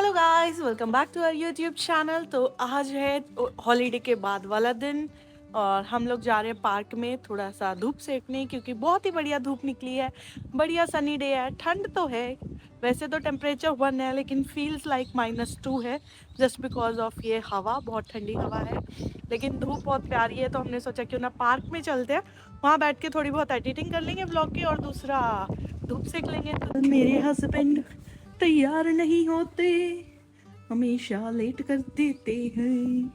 Hello guys, welcome back to our YouTube channel. तो आज है हॉलीडे के बाद वाला दिन और हम लोग जा रहे हैं पार्क में थोड़ा सा धूप सेकने, क्योंकि बहुत ही बढ़िया धूप निकली है। बढ़िया सनी डे है। ठंड तो है, वैसे तो टेम्परेचर 1 है, लेकिन फील्स लाइक -2 है, जस्ट बिकॉज ऑफ ये हवा, बहुत ठंडी हवा है। लेकिन धूप बहुत प्यारी है, तो हमने सोचा क्यों ना पार्क में चलते हैं, वहाँ बैठ के थोड़ी बहुत एडिटिंग कर लेंगे ब्लॉग की और दूसरा धूप सेक लेंगे। तो मेरे हस्बैंड तैयार नहीं होते, हमेशा लेट कर देते हैं।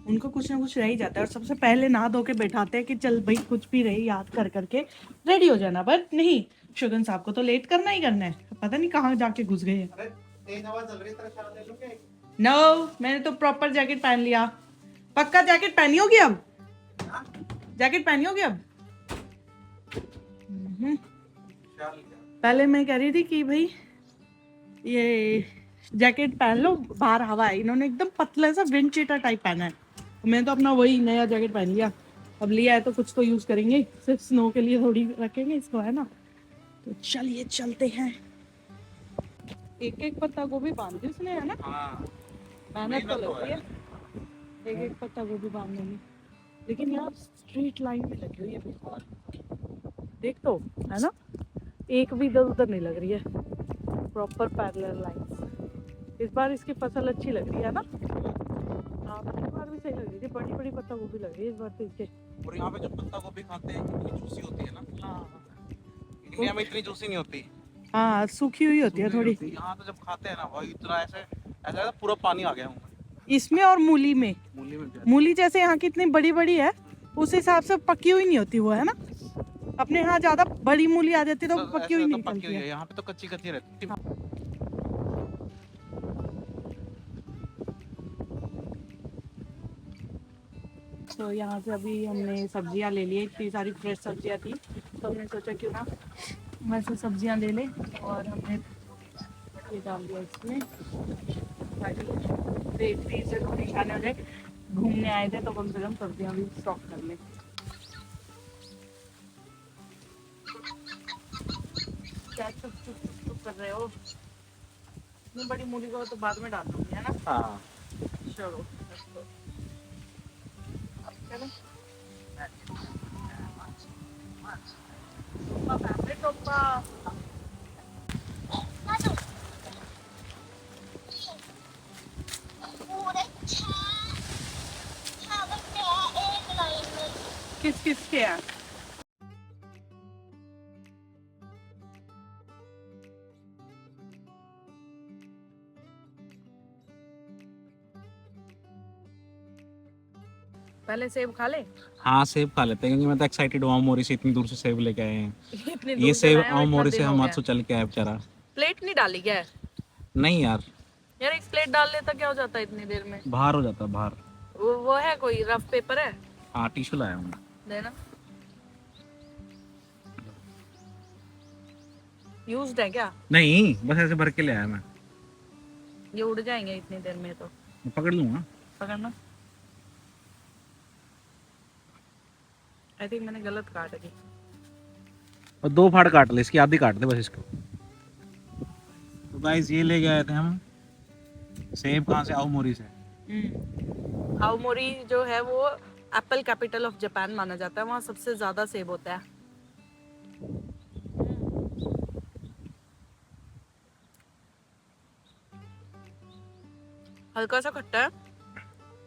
उनको कुछ ना कुछ रह ही जाता है और सबसे पहले नहा धो के बैठाते हैं कि चल भाई कुछ भी रहे याद कर करके रेडी हो जाना। बट नहीं, शुगन साहब को तो लेट करना ही करना है। पता नहीं कहाँ जाके घुस गए हैं। नो, मैंने तो प्रॉपर जैकेट पहन लिया। पक्का जैकेट पहनी होगी अब? जैकेट पहनी होगी अब? पहले मैं कह रही थी कि भाई ये जैकेट पहन लो, बाहर हवा है। इन्होंने एकदम पतला सा विंड चीटर टाइप पहना है। मैंने तो अपना वही नया जैकेट पहन लिया। अब लिया है तो कुछ तो यूज करेंगे, सिर्फ स्नो के लिए थोड़ी रखेंगे इसको, है ना। तो चलिए चलते हैं। एक एक पत्ता गोभी बांध दी उसने, है ना। मेहनत तो लग रही है एक एक पत्ता गोभी बांधने में। लेकिन यार स्ट्रीट लाइन में लगी हुई है बिल्कुल, देख तो, है ना। एक भी इधर उधर नहीं लग रही है, प्रॉपर पैरेलल लाइंस। इस बार इसकी फसल अच्छी लग रही है ना। हाँ, पिछली बार भी सही लग रही थी, बड़ी बड़ी पत्ता गोभी लग रही है इस बार तो इसके। और यहाँ पे जब पत्ता गोभी खाते हैं कितनी जूसी होती है ना। हाँ इंडिया में इतनी जूसी नहीं होती, हाँ, सूखी हुई होती है थोड़ी। यहाँ तो जब खाते हैं ना भाई इतना ऐसे ऐसा लगता है पूरा पानी आ गया मुंह में। इसमें और मूली में, मूली में भी मूली जैसे यहाँ की इतनी बड़ी बड़ी है, उस हिसाब से पकी हुई नहीं होती वो, है ना। अपने यहाँ ज्यादा बड़ी मूली आ जाती है तो पकी हुई नहीं पकी हुई निकलती है, है। यहाँ पे तो कच्ची कच्ची रहती है। तो यहाँ से अभी हमने सब्जियाँ ले ली, इतनी सारी फ्रेश सब्जियाँ थी, तो हमने सोचा क्यों ना वैसे सब्जियाँ ले लें। और हमने ये डाल दिया इसमें, ताकि से थोड़ी खाने हो जाए। घूमने आए थे तो कम से कम सब्जियाँ भी स्टॉक कर लें। क्या चुप चुप चुप चुप कर रहे हो? इतनी बड़ी मूली को तो बाद में डाल दूंगी, है ना। हाँ चलो चलो, टोपा फैमिली टोपा। किस किस के हैं? पहले सेब खा ले। हाँ सेब खा लेते हैं क्योंकि मैं तो एक्साइटेड हूँ। मोरी से इतनी दूर से सेब लेके आए हैं। इतनी ये दूर से सेब लाए हो, इतना मोरी से दिन हो हम गया। तो चल के आए बेचारा। प्लेट नहीं डाली क्या? नहीं यार, यार एक प्लेट डाल लेता क्या हो जाता है इतनी देर में। बाहर हो जाता बाहर। वो है कोई रफ पेपर है? हाँ टिश्यू लाया हूँ। देना। यूज्ड है क्या? नहीं बस ऐसे भर के ले आया मैं। ये उड़ जाएंगे इतनी देर में तो। मैं पकड़ लूंगा। पकड़ना। आई थिंक मैंने गलत काट दी। और 2 फाड़ काट ले, इसकी आधी काट दे बस इसको। तो गाइस ये ले गए थे हम सेब। कहाँ से? आओमोरी से। आओमोरी जो है वो एप्पल कैपिटल ऑफ जापान माना जाता है, वहाँ सबसे ज्यादा सेब होता है। हल्का सा खट्टा है,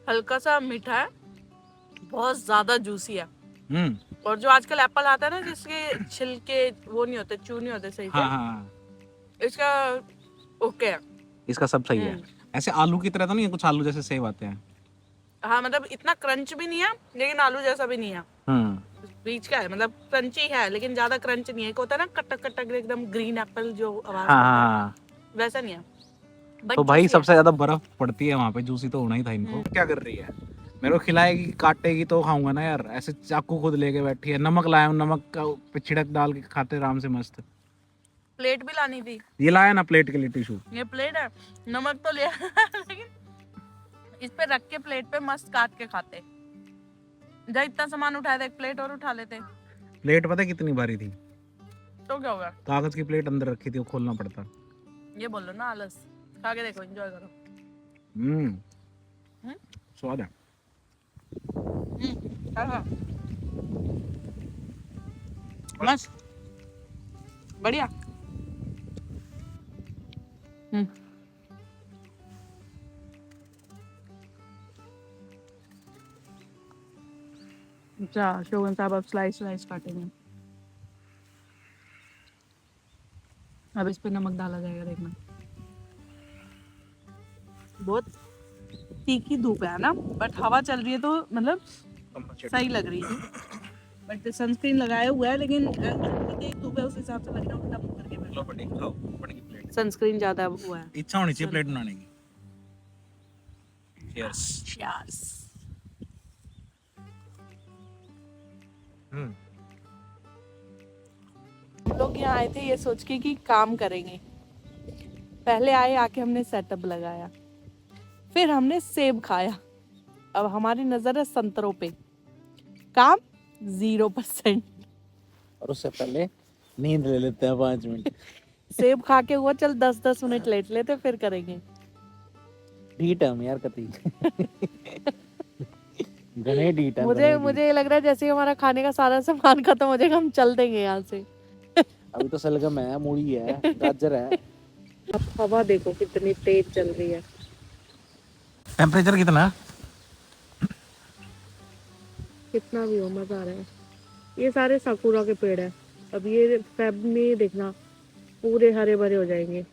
हल्का सा मीठा है, बहुत ज्यादा जूसी है। और जो आजकल एप्पल आता है ना जिसके छिलके वो नहीं होते, चू नहीं होते सही से, हाँ हाँ, इसका ओके है। इसका सब सही है। ऐसे आलू की तरह तो नहीं है, कुछ आलू जैसे सेब आते हैं। हाँ मतलब इतना क्रंच भी नहीं है, लेकिन आलू जैसा भी नहीं है, बीच का है। मतलब क्रंची है लेकिन ज्यादा क्रंच नहीं है। एक होता है ना कटक कटक एकदम ग्रीन एप्पल जो आवाज करता हाँ। है, वैसा नहीं है। तो भाई सबसे ज्यादा बर्फ पड़ती है वहाँ पे, जूसी तो होना ही था इनको। क्या कर रही है? मेरे को खिलाएगी काटेगी तो खाऊंगा ना यार। ऐसे चाकू खुद लेके बैठी है। नमक लाया हूँ, नमक का पे छिड़क डाल के खाते आराम से मस्त। प्लेट भी लानी थी। ये लाया ना प्लेट के लिए टिश्यू। ये प्लेट है, नमक तो ले लेकिन इस पे रख के प्लेट पे मस्त काट के खाते। जब इतना सामान उठाया था एक प्लेट और उठा लेते। प्लेट पता है कितनी भारी थी? तो क्या होगा? कागज की प्लेट अंदर रखी थी, वो खोलना पड़ता। ये बोलो ना आलस। खा के देखो, एंजॉय करो। हम्म? स्वाद है। हाँ। मस्त, बढ़िया। अच्छा, शोगन साहब अब स्लाइस स्लाइस काटेंगे। अब इस पे नमक डाला जाएगा, देखना। बहुत तीखी धूप है ना, बट हवा चल रही है तो मतलब सही लग रही है। बट सनस्क्रीन लगाया हुआ है, लेकिन इतनी तेज धूप है, उस हिसाब से लग रहा है उल्टा मुंह करके बैठा। सनस्क्रीन ज्यादा हुआ है। इच्छा होनी चाहिए प्लेट बनाने की। Cheers. Cheers. हम्म। हम लोग यहाँ आए थे ये सोच के कि काम करेंगे। पहले आए, आके हमने सेटअप लगाया, फिर हमने सेब खाया, अब हमारी नजर है संतरों पे। काम 0%। और उससे पहले नींद ले लेते हैं 5 मिनट। सेब खा के हुआ, चल 10-10 मिनट लेट लेते, फिर करेंगे। ढीठ हम यार कती। घने ढीठ है। मुझे ये लग रहा है जैसे ही हमारा खाने का सारा सामान खत्म हो जाएगा, हम चल देंगे यहाँ से। अभी तो सलगम है, मूली है, गाजर है। अब हवा देखो कितनी तेज चल रही है। टेम्परेचर कितना? कितना भी हो, मजा आ रहा है। ये सारे साकुरा के पेड़ है, अब ये फेब में देखना पूरे हरे भरे हो जाएंगे।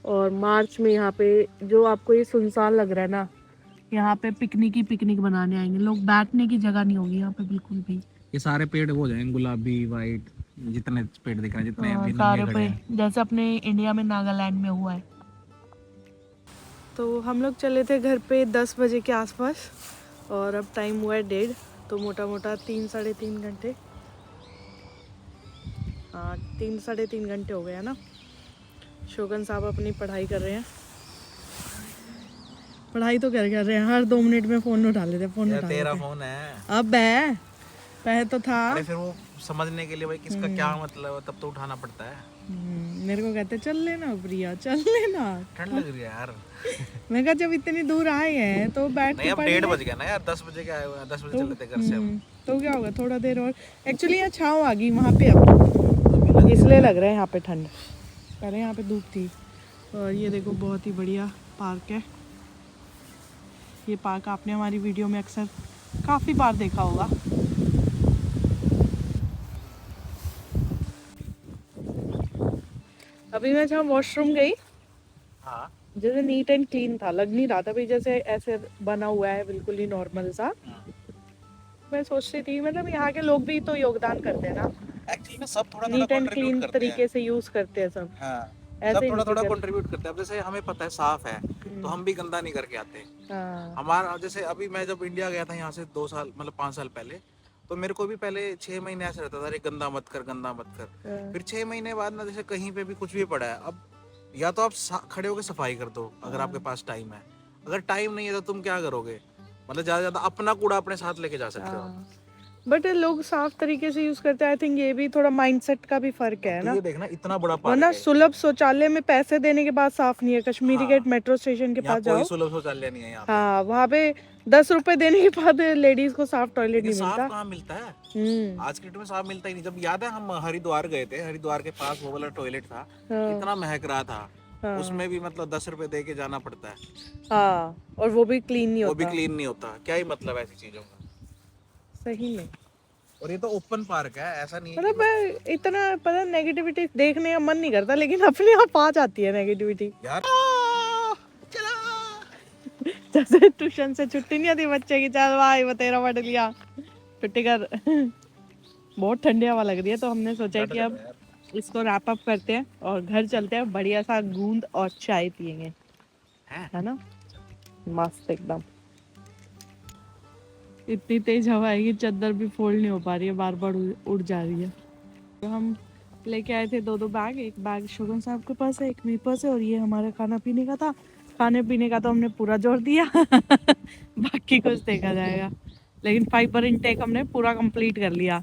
और मार्च में यहाँ पे जो आपको ये सुनसान लग रहा है ना, यहाँ पे पिकनिक बनाने आएंगे लोग। बैठने की जगह नहीं होगी यहाँ पे बिल्कुल भी। ये सारे पेड़ हो जाएंगे गुलाबी वाइट, जितने पेड़ दिख रहे हैं, जितने अभी सारे नंगे खड़े हैं। पेड़ जैसे अपने इंडिया में नागालैंड में हुआ है। तो हम लोग चले थे घर पे 10 बजे के आसपास, और अब टाइम हुआ है 1:30, तो मोटा मोटा 3-3.5 घंटे। हाँ, 3-3.5 घंटे हो गए है ना। शोगन साहब अपनी पढ़ाई कर रहे हैं। पढ़ाई तो कर रहे हैं, हर 2 मिनट में फोन उठा लेते हैं, फोन उठा तेरा लेते हैं। फोन है। अब है, पहले तो था। अरे फिर वो समझने के लिए भाई किसका क्या मतलब है, तब तो उठाना पड़ता है। मेरे को कहते चल लेना प्रिया, चल लेना। ठंड लग रही है यार। मैं कहा जब इतनी दूर आए हैं तो बैठ नहीं, के अब पढ़ 1:30 ले। बज गया ना यार, 10 बजे के आए हुए हैं, 10 बजे चलते घर से हम। तो क्या होगा, थोड़ा देर और। एक्चुअली यहाँ छाँव आ गई वहाँ पे, अब इसलिए लग रहा है यहाँ पे ठंड। पहले यहाँ पे धूप थी। और ये देखो बहुत ही बढ़िया पार्क है। ये पार्क आपने हमारी वीडियो में अक्सर काफ़ी बार देखा होगा। अभी मैं जहाँ वॉशरूम गई, हाँ। जैसे नीट एंड क्लीन था, लग नहीं रहा था भाई जैसे ऐसे बना हुआ है बिल्कुल ही नॉर्मल सा। मैं सोचती थी मतलब यहाँ के लोग भी तो योगदान करते हैं ना, एक्चुअली में सब थोड़ा नीट एंड कंट्रीब्यूट क्लीन करते हैं। तरीके से यूज करते हैं सब। हाँ, ऐसे सब ही थोड़ा नहीं कर- कंट्रीब्यूट करते हैं। अब जैसे हमें पता है साफ है, तो हम भी गंदा नहीं करके आते। हाँ, हमारा जैसे अभी मैं जब इंडिया गया था यहाँ से 2 साल मतलब 5 साल पहले, तो मेरे को भी पहले 6 महीने ऐसा रहता था, अरे गंदा मत कर, गंदा मत कर। हाँ, फिर 6 महीने बाद ना, जैसे कहीं पे भी कुछ भी पड़ा है, अब या तो आप खड़े होकर सफाई कर दो अगर आपके पास टाइम है। अगर टाइम नहीं है तो तुम क्या करोगे? मतलब ज्यादा ज्यादा अपना कूड़ा अपने साथ लेके जा सकते हो आप। बट लोग साफ तरीके से यूज करते हैं। आई थिंक ये भी थोड़ा माइंडसेट का भी फर्क है तो ना। ये देखना इतना बड़ा पार्क वरना है, सुलभ शौचालय में पैसे देने के बाद साफ नहीं है। कश्मीरी हाँ। गेट मेट्रो स्टेशन के यहाँ पास कोई जाओ, सुलभ शौचालय नहीं है यहाँ पे। हाँ, वहाँ पे 10 रुपए देने के बाद लेडीज को साफ टॉयलेट लेकिन नहीं साफ मिलता। कहाँ मिलता है? हम्म, आज के डेट में साफ मिलता ही नहीं। जब याद है हम हरिद्वार गए थे, हरिद्वार के पास वो वाला टॉयलेट था, हाँ, इतना महक रहा था। हाँ, उसमें भी मतलब 10 रुपए दे के जाना पड़ता है, हाँ, और वो भी क्लीन नहीं वो भी होता। क्लीन नहीं होता। क्या ही मतलब ऐसी चीजों का। सही में और ये तो ओपन पार्क है, ऐसा नहीं है मतलब कि इतना पता, नेगेटिविटी देखने का मन नहीं करता, लेकिन अपने आप आ जाती है नेगेटिविटी। यार जैसे ट्यूशन से छुट्टी नहीं आती बच्चे की, चल भाई वो तेरा पढ़ लिया, छुट्टी कर। बहुत ठंडी हवा लग रही है, तो हमने सोचा कि अब इसको रैप अप करते हैं और घर चलते हैं, बढ़िया सा गूंद और चाय पियेंगे, है ना, मस्त एकदम। इतनी तेज हवा है कि चादर भी फोल्ड नहीं हो पा रही है, बार बार उड़ जा रही है। तो हम लेके आए थे 2-2 बैग, एक बैग शोगन साहब के पास है, एक मेरे पास है, और ये हमारा खाना पीने का था। खाने पीने का तो हमने पूरा जोड़ दिया। बाकी कुछ देखा जाएगा, लेकिन फाइबर इनटेक हमने पूरा कंप्लीट कर लिया।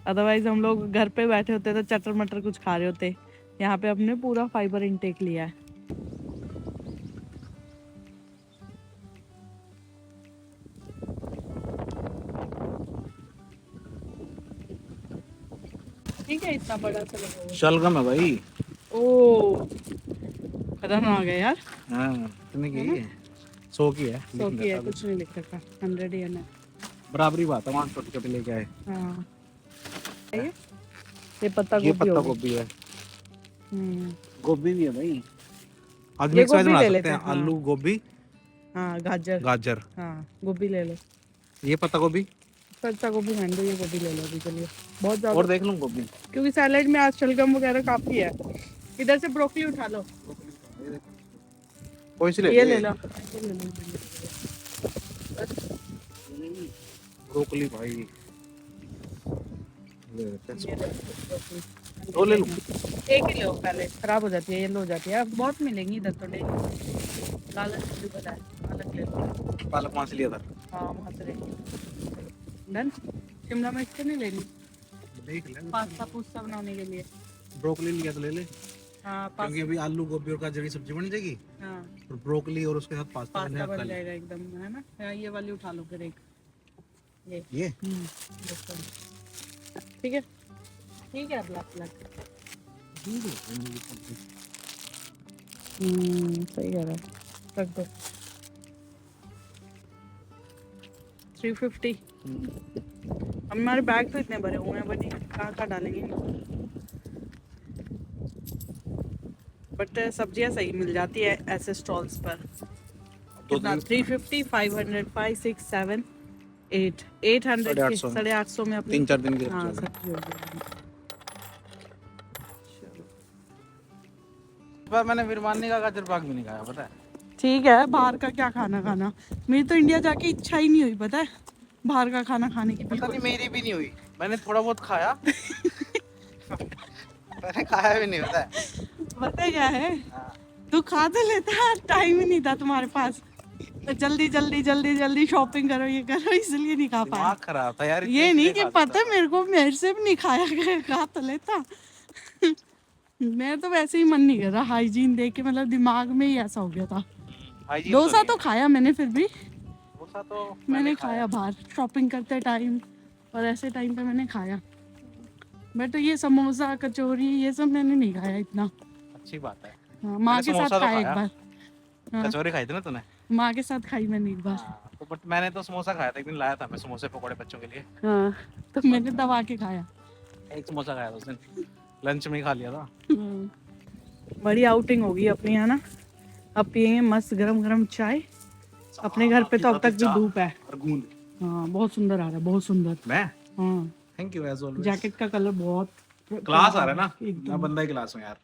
अदरवाइज हम लोग घर पे बैठे होते तो चटर मटर कुछ खा रहे होते। यहाँ पे हमने पूरा फाइबर इनटेक लिया है। इतना बड़ा सा लगा हुआ शलगम है भाई। है। ओ खतरनाक है यार। हाँ कितने की है ना? है? 100 की है, 100 लिख की है, लेता कुछ नहीं लिख रखा, 100 ही है ना। बराबरी बात है, वहाँ छोटे छोटे लेके आए। हाँ ये पत्ता ये गोभी पत्ता होगी। गोभी है, हम्म, गोभी भी है भाई। आज ये मिक्स वेज गोभी बना ले सकते लेते हैं, हैं। हाँ आलू गोभी हाँ गाजर। गाजर। हाँ गोभी ले लो। ये पत्ता गोभी पत्ता गोभी मैंने दो, ये गोभी ले लो अभी के लिए, बहुत ज़्यादा और देख लूँ गोभी। क्योंकि सैलेड में आज शलगम वगैरह काफ़ी है। इधर से ब्रोकली उठा लो। कौन सी ले ये ले? ले लो, ये ले लो। ब्रोकली भाई ले लेते हैं ये इसको। ले लो ब्रोकली। दो ले लूँ? एक ही लो, पहले खराब हो जाती है, येलो हो जाती है। अब बहुत मिलेंगी इधर तो डेली। लाल वाला है, अलग ले लो। पालक वहाँ से लिया था। हाँ वहाँ से लेंगे। डन। शिमला मिर्च तो नहीं लेनी? देख ले, पास्ता पूस्ता बनाने के लिए। ब्रोकली लिया तो ले ले, हाँ क्योंकि अभी आलू गोभी और गाजर की सब्जी बन जाएगी, हाँ और ब्रोकली और उसके साथ पास्ता पास्ता बन बन जाएगा एकदम, है ना। हाँ, ये वाली उठा लो फिर एक। ये ये ठीक है, ठीक है। ब्लैक ब्लैक सही कह रहा है, रख दो। 350। हमारे बैग तो इतने भरे हुए हैं, बट कहाँ कहाँ डालेंगे। बट सब्जियां सही मिल जाती है ऐसे स्टॉल्स पर। कितना? 350, 500, 5, 6, 7, 8, 800 के 850 में अपनी 3-4 दिन की हाँ सब्जी सब्जी हो जाएगी। चलो पर मैंने विरमानी का गाजर पाक भी नहीं खाया, पता है। ठीक है, बाहर का क्या खाना। मेरी तो इंडिया जाके इच्छा ही नहीं हुई, पता है, बाहर का खाना खाने की। पता नहीं, मेरी भी नहीं हुई, मैंने थोड़ा बहुत खाया मैंने खाया भी नहीं, पता है। पता क्या है, तू खा तो लेता, टाइम ही नहीं था तुम्हारे पास। तो जल्दी शॉपिंग करो, ये करो, इसलिए नहीं खा पाया। दिमाग खराब था यार, ये नहीं कि पता है मेरे को, मेरे से भी नहीं खाया गया, खा तो लेता मैं तो वैसे ही मन नहीं कर रहा, हाइजीन देख के मतलब दिमाग में ही ऐसा हो गया था। डोसा तो खाया मैंने, फिर भी डोसा तो मैंने खाया बाहर शॉपिंग करते टाइम, और ऐसे टाइम पे मैंने खाया। बट ये समोसा कचौरी ये सब मैंने नहीं खाया इतना। अच्छी बात है। हाँ, माँ के साथ खाया एक बार। हाँ, कचौरी खाई थी ना तूने? माँ के साथ खाई मैंने एक बार। तो बट मैंने तो समोसा खाया था, एक दिन लाया था मैं समोसे पकोड़े बच्चों के लिए। हाँ तो मैंने दबा के खाया। एक समोसा खाया था उस दिन, लंच में ही खा लिया था। बड़ी आउटिंग होगी अपनी, है ना। अब पियेंगे मस्त गरम गरम चाय। अपने घर पे तो अब तक भी धूप है। और गूंद। हाँ बहुत सुंदर आ रहा है, बहुत सुंदर। मैं हाँ thank you as always. Jacket का कलर बहुत क्लास आ रहा है ना, एकदम। मैं बंदा ही क्लास में यार।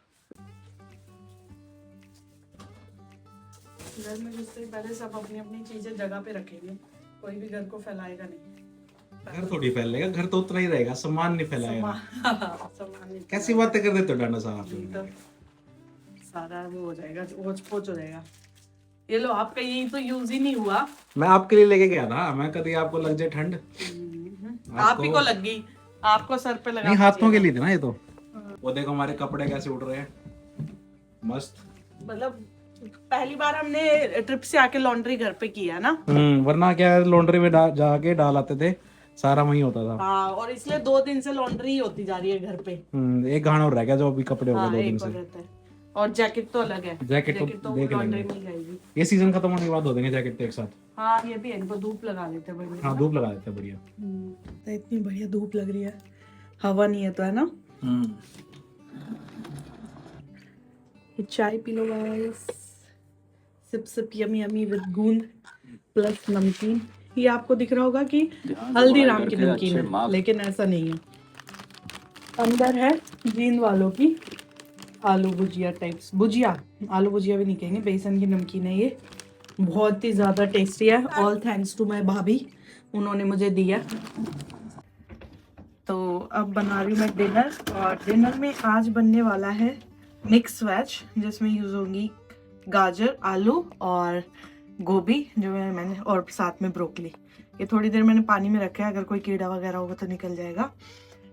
घर में घुसते ही पहले सब अपनी अपनी चीजें जगह पे रखेंगे, कोई भी घर को फैलाएगा नहीं। घर थोड़ी फैलेगा, घर तो उतना ही रहेगा, सामान नहीं फैलाएगा। सामान नहीं कैसी बातें कर देते हो डाना साहब। तो सारा वो हो जाएगा, ओच पोच हो जाएगा। ये लो, आपका यही तो यूज ही नहीं हुआ। मैं आपके लिए लेके गया था, मैं कभी आपको लग जाए ठंड। आप ही को लग गई, आपको सर पे लगा नहीं, हाथों के लिए थे ना ये तो। वो देखो हमारे कपड़े कैसे उड़ रहे हैं, मस्त। मतलब पहली बार हमने ट्रिप से आके लॉन्ड्री घर पे किया ना। वरना क्या लॉन्ड्री में जाके डाल आते थे, सारा वही होता था। हाँ, और इसलिए 2 दिन से लॉन्ड्री ही होती जा रही है घर पे। एक घाना और रह गया जो अभी कपड़े हो गए हाँ, 2 दिन एक से। और रहता है। और जैकेट तो अलग है, जैकेट तो देख लॉन्ड्री लेंगे, में ही जाएगी। ये सीजन खत्म होने के बाद हो देंगे जैकेट तो एक साथ। हाँ ये भी है, इनको धूप लगा देते हैं बढ़िया। हाँ धूप लगा देते हैं बढ़िया। तो इतनी बढ़िया धूप लग रही है, हवा नहीं है तो, है ना। ये चाय पी लो guys, sip sip yummy yummy with गूंद प्लस नमकीन। ये आपको दिख रहा होगा कि हल्दीराम की नमकीन है, लेकिन ऐसा नहीं है। अंदर है जींद वालों की आलू भुजिया टाइप्स, भुजिया, आलू भुजिया भी नहीं कहेंगे, बेसन की नमकीन है ये। बहुत ही ज़्यादा टेस्टी है, ऑल थैंक्स टू माय भाभी, उन्होंने मुझे दिया। तो अब बना रही हूँ मैं डिनर, और डिनर में आज बनने वाला है मिक्स वेज, जिसमें यूज़ होंगी गाजर, आलू और गोभी जो है मैंने, और साथ में ब्रोकली। ये थोड़ी देर मैंने पानी में रखा है, अगर कोई कीड़ा वगैरह होगा तो निकल जाएगा।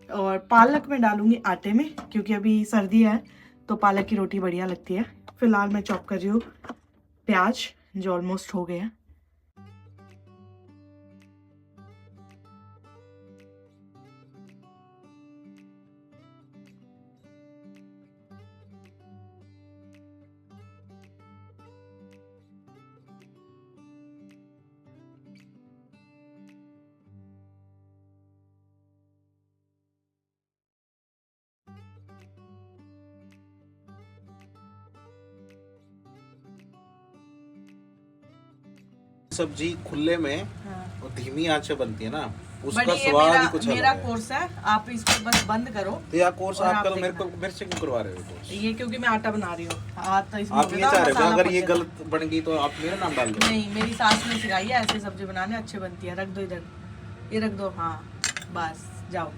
और पालक में डालूंगी आटे में, क्योंकि अभी सर्दी है तो पालक की रोटी बढ़िया लगती है। फिलहाल मैं चॉप कर रही हूँ प्याज, जो ऑलमोस्ट हो गए हैं। सब्जी खुले में हाँ। और धीमी आंच पे बनती है ना, उसका बट ये स्वाद ही कुछ मेरा अलग है। कोर्स है, आप इसको बस बंद करो। तो यह कोर्स और आपका, आप तो मेरे से क्यों करवा रहे हो कोर्स? ये क्योंकि मैं आटा बना रही हूँ, हाथ तो इसमें आप हो ये गया था, चाह रहे हो मसाला अगर पक ये गया था। गलत बन गई तो आप मेरा नाम डाल दो। नहीं, मेरी सास ने सिखाई है ऐसे सब्जी बनाने, अच्छी बनती है। रख दो इधर, ये रख दो। हाँ बस जाओ,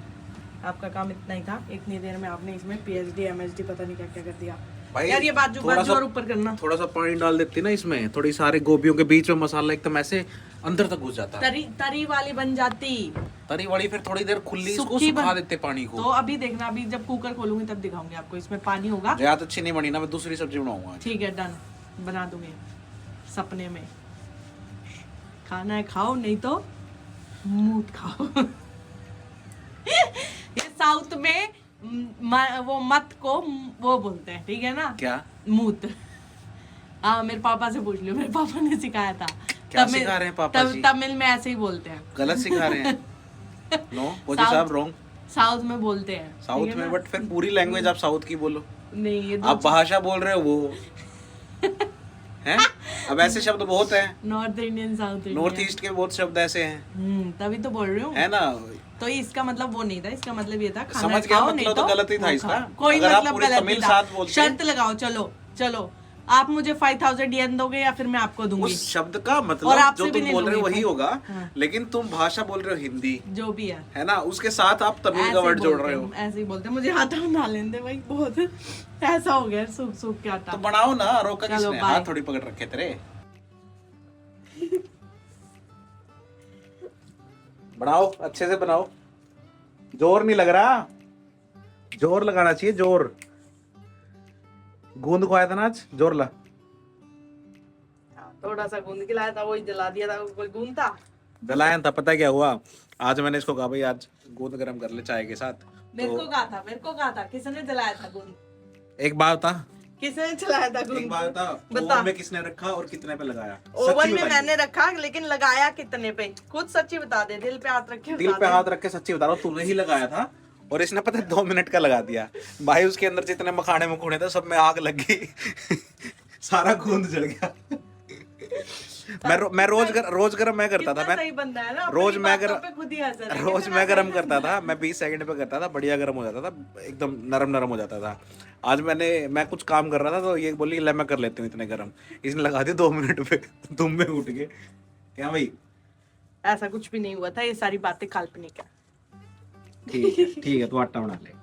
आपका काम इतना ही था। इतनी देर में आपने इसमें PhD MHD पता नहीं क्या क्या कर दिया। भाई यार ये बाजू और ऊपर करना। थोड़ा सा पानी डाल देती ना इसमें, थोड़ी सारे गोभियों के बीच में मसाला एकदम ऐसे अंदर तक घुस जाता। तरी वाली बन जाती। तरी वाली फिर थोड़ी देर खुली इसको सूखी सुखा देते पानी को। तो अभी देखना, अभी जब कुकर खोलूंगी तब दिखाऊंगी आपको। इसमें पानी होगा। याद अच्छी नहीं बनी ना, मैं दूसरी सब्जी बनाऊंगा। ठीक है, डन, बना दूंगी सपने में। खाना है खाओ, नहीं तो मूत खाओ। ये साउथ में वो मत को वो बोलते हैं, ठीक है ना? क्या मूत? हाँ, मेरे पापा से पूछ लियो, मेरे पापा ने सिखाया था। क्या सिखा रहे हैं पापा जी? तमिल में ऐसे ही बोलते हैं। गलत सिखा रहे हैं। नो पोजी साहब, रॉन्ग। साउथ में बोलते हैं, साउथ में, बट फिर पूरी लैंग्वेज आप साउथ की बोलो। नहीं, ये आप भाषा बोल रहे हो वो हैं? अब ऐसे शब्द बहुत हैं। North Indian, south Indian, north east के बहुत शब्द ऐसे हैं। तभी तो बोल रही हूँ, है ना? तो इसका मतलब वो नहीं था, इसका मतलब ये था खाना समझ गया, खाओ, मतलब नहीं तो गलत ही था वो इसका। खाओ। कोई अगर आप मतलब पूरी गलत तमिल नहीं था। साथ बोलते। शर्त लगाओ, चलो चलो, आप मुझे 5000 yen दोगे या फिर मैं आपको दूंगी। उस शब्द का और मतलब आपसे जो भी तुम नहीं बोल रहे हो लूंगी वही फिर। होगा, हाँ। लेकिन तुम भाषा बोल रहे हो हिंदी, जो भी है ना? उसके साथ आप तमिल का ऐसे वर्ड जोड़ बोलते रहे हैं, हो। ऐसे ही बोलते हैं। मुझे आटा बना लेने दे भाई, बहुत ऐसा हो गया सूख सूख के आटा। तो बनाओ ना, रोका चलो, किसने? बाय। हाथ थोड़ी पकड़ रखे तेरे। बनाओ, अच्छे से बनाओ। जोर नहीं लग रहा, जोर लगाना चाहिए, जोर। गूंद खुआया था ना आज, जोर ला। थोड़ा सा गूंद के लाया था, वही जला दिया था। कोई गूंद था? जलाया था। पता क्या हुआ, आज मैंने इसको कहा भाई आज गूंद गरम कर ले चाय के साथ। मेरे को कहा था, किसने जलाया था गूंद? एक बात था, किसने चलाया था गूंद? एक बात था, बता। ओवन में किसने रखा और कितने पे लगाया? ओवन सच्ची में बताइए। मैंने रखा, लेकिन लगाया कितने पे? खुद सच्ची बता दे, दिल पे हाथ रख के दिल बता पे दे। हाथ रख के सच्ची बता रहा हूँ, तूने ही लगाया था। और इसने पता है 2 मिनट का लगा दिया भाई। उसके अंदर जितने मखाने मखूने थे सब में आग लग गई। सारा गूंद जल गया। मैं रोज गरम मैं करता था। कितना सही बंदा है ना, रोज अपनी मैं बातों पे खुद ही हंस रहा है। रोज कितना मैं गरम सही करता बंदा था। मैं 20 सेकंड पे करता था, बढ़िया गरम हो जाता था, एकदम नरम नरम हो जाता था। आज मैं कुछ काम कर रहा था तो ये बोली ले मैं कर लेती हूँ इतने गरम। इसने लगा दिया 2 मिनट पे, तुम में उठ गए। क्या भाई? ऐसा कुछ भी नहीं हुआ था, ये सारी बातें काल्पनिक है। ठीक है, तू आटा बना ले।